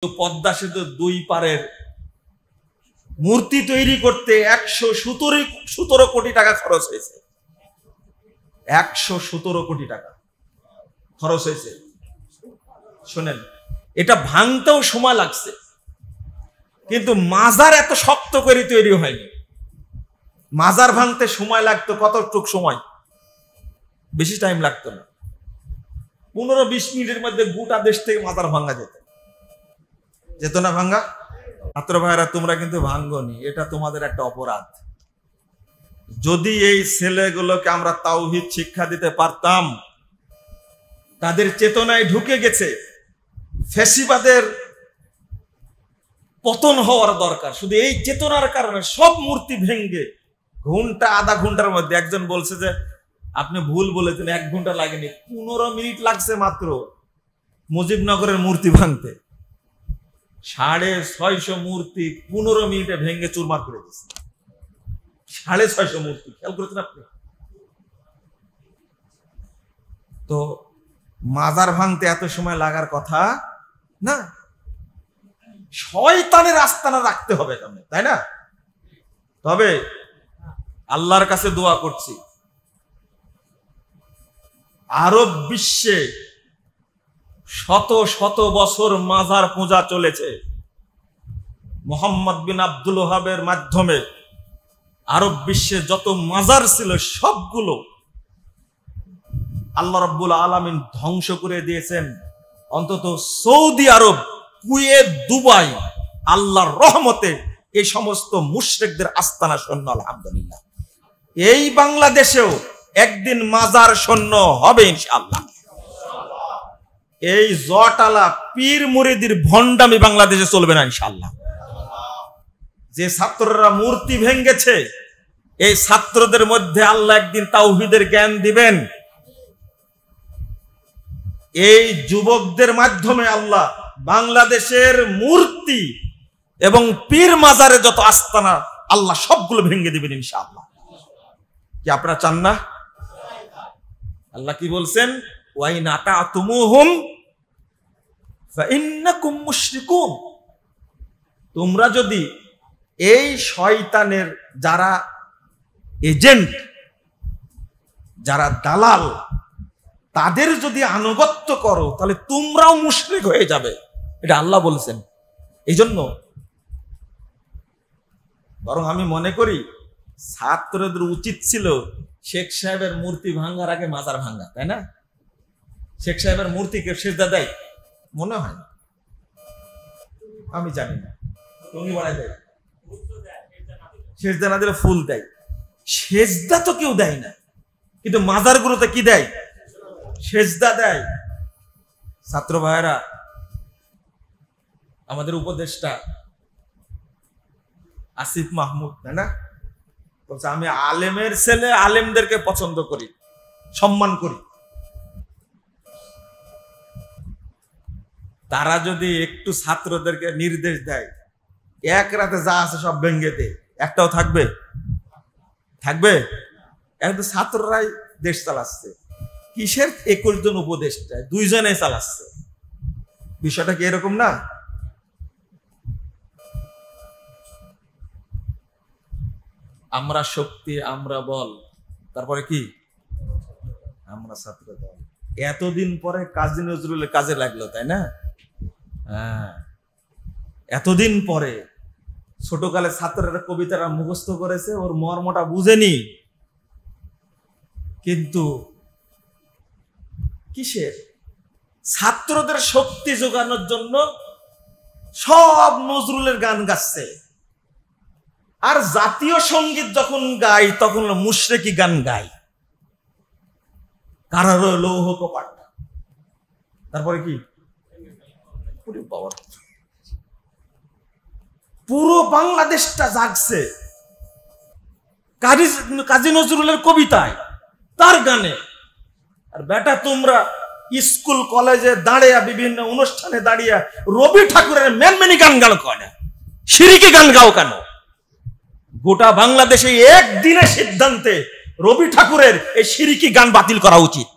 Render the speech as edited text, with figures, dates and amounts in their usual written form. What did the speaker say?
পদ্মা সেতু দুই পারের মূর্তি তৈরি করতে 117 কোটি টাকা খরচ হয়েছে। 117 কোটি টাকা খরচ হয়েছে। শোনেন, এটা ভাঙতেও সময় লাগছে, কিন্তু মাজার এত শক্ত করে তৈরি হয়নি। মাজার ভাঙতে সময় লাগতো কতটুক সময়, বেশি টাইম লাগতো না। 15-20 মিনিটের মধ্যে গোটা দেশ থেকে মাজার ভাঙা যেত না ভাঙ্গা। ছাত্র ভাইরা, তোমরা কিন্তু ভাঙ্গনি, এটা তোমাদের একটা অপরাধ। যদি এই ছেলেগুলোকে আমরা তাওহীদ শিক্ষা দিতে পারতাম, তাদের চেতনায় ঢুকে গেছে ফ্যাসিবাদের পতন হওয়ার দরকার। শুধু এই চেতনার কারণে সব মূর্তি ভেঙ্গে আধা ঘন্টার মধ্যে, একজন বলছে যে আপনি ভুল বলেছেন, 1 ঘন্টা লাগেনি, 15 মিনিট লাগছে মাত্র মুজিবনগরের মূর্তি ভাঙতে। 650 মূর্তি 15 মিনিটে ভেঙে চুরমার করে দিচ্ছে। 650 মূর্তি, খেয়াল করেছেন আপনি? তো মাজার ভাঙতে এত সময় লাগার কথা না। শয়তানের আস্তানা রাখতে হবে, তাই না? তবে আল্লাহর কাছে দোয়া করছি, আরব বিশ্বে শত শত বছর মাজার পূজা চলেছে। মোহাম্মদ বিন আব্দুল ওহাবের মাধ্যমে আরব বিশ্বে যত মাজার ছিল সবগুলো আল্লাহ রাব্বুল আলামিন ধ্বংস করে দিয়েছেন। অন্তত সৌদি আরব, কুয়েত, দুবাই আল্লাহর রহমতে এই সমস্ত মুশরিকদের আস্তানা শূন্য। আলহামদুলিল্লাহ, এই বাংলাদেশেও একদিন মাজার শূন্য হবে ইনশাআল্লাহ। এই জটালা পীর মুরিদির ভণ্ডামি বাংলাদেশে চলবে না ইনশাআল্লাহ। যে ছাত্ররা মূর্তি ভেঙ্গেছে, এই ছাত্রদের মধ্যে আল্লাহ একদিন তাওহীদের জ্ঞান দিবেন। এই যুবকদের মাধ্যমে আল্লাহ বাংলাদেশের মূর্তি এবং পীর মাজারে যত আস্তানা আল্লাহ সবগুলো ভেঙ্গে দিবেন ইনশাআল্লাহ। কি আপনারা চান না? আল্লাহ কি বলছেন? ওয়াইন আতাতুমুহুম ফাইন্নাকুম মুশরিকুন। তোমরা যদি এই শয়তানের যারা এজেন্ট, যারা দালাল, তাদের যদি আনুগত্য করো তাহলে তোমরাও মুশরিক হয়ে যাবে, এটা আল্লাহ বলছেন। এই জন্য বরং আমি মনে করি ছাত্রদের উচিত ছিল শেখ সাহেবের মূর্তি ভাঙার আগে মাজার ভাঙা, তাই না? শেখ সাহেবের মূর্তিকে সেজদা দেয়? মনে হয় না, আমি জানি না। টঙ্গি বাড়ায় দেয়, সেজদা না দিলে ফুল দেয়। সেজদা তো কেউ দেয় না, কিন্তু মাজারগুলোতে কি দেয়? সেজদা দেয়। ছাত্র ভাইয়েরা, আমাদের উপদেষ্টা আসিফ মাহমুদ, তাই না, বলছে আমি আলেমের ছেলে, আলেমদেরকে পছন্দ করি, সম্মান করি। তারা যদি একটু ছাত্রদেরকে নির্দেশ দেয়, এক রাতে যা আছে সব ভেঙ্গে দে, একটাও থাকবে? এখন ছাত্ররাই দেশ চালাচ্ছে। কিসের 21 জন উপদেষ্টা? 2 জনে চালাচ্ছে। বিষয়টা কি এরকম না? আমরা শক্তি, আমরা বল, তারপরে কি আমরা ছাত্র দল। এতদিন পরে কাজী নজরুলের কাজে লাগলো, তাই না? হ্যাঁ, এতদিন পরে। ছোটকালে ছাত্ররা কবিতারা মুখস্থ করেছে, ওর মর্মটা বুঝেনি, কিন্তু কিসের? ছাত্রদের শক্তি যোগানোর জন্য সব নজরুলের গান গাচ্ছে। আর জাতীয় সঙ্গীত যখন গাই তখন মুশরিকি গান গাই, কারার লৌহ কপাট। তারপরে কি? পুরো বাংলাদেশটা জাগছে কাজী নজরুলের কবিতায়, তার গানে। আর বেটা তোমরা স্কুল কলেজে দাঁড়িয়ে, বিভিন্ন অনুষ্ঠানে দাঁড়িয়ে রবি ঠাকুরের মেনমেনি গান গাও কেন? শিরকি গান গাও কেন? গোটা বাংলাদেশে একদিনের সিদ্ধান্তে রবি ঠাকুরের এই শিরকি গান বাতিল করা উচিত।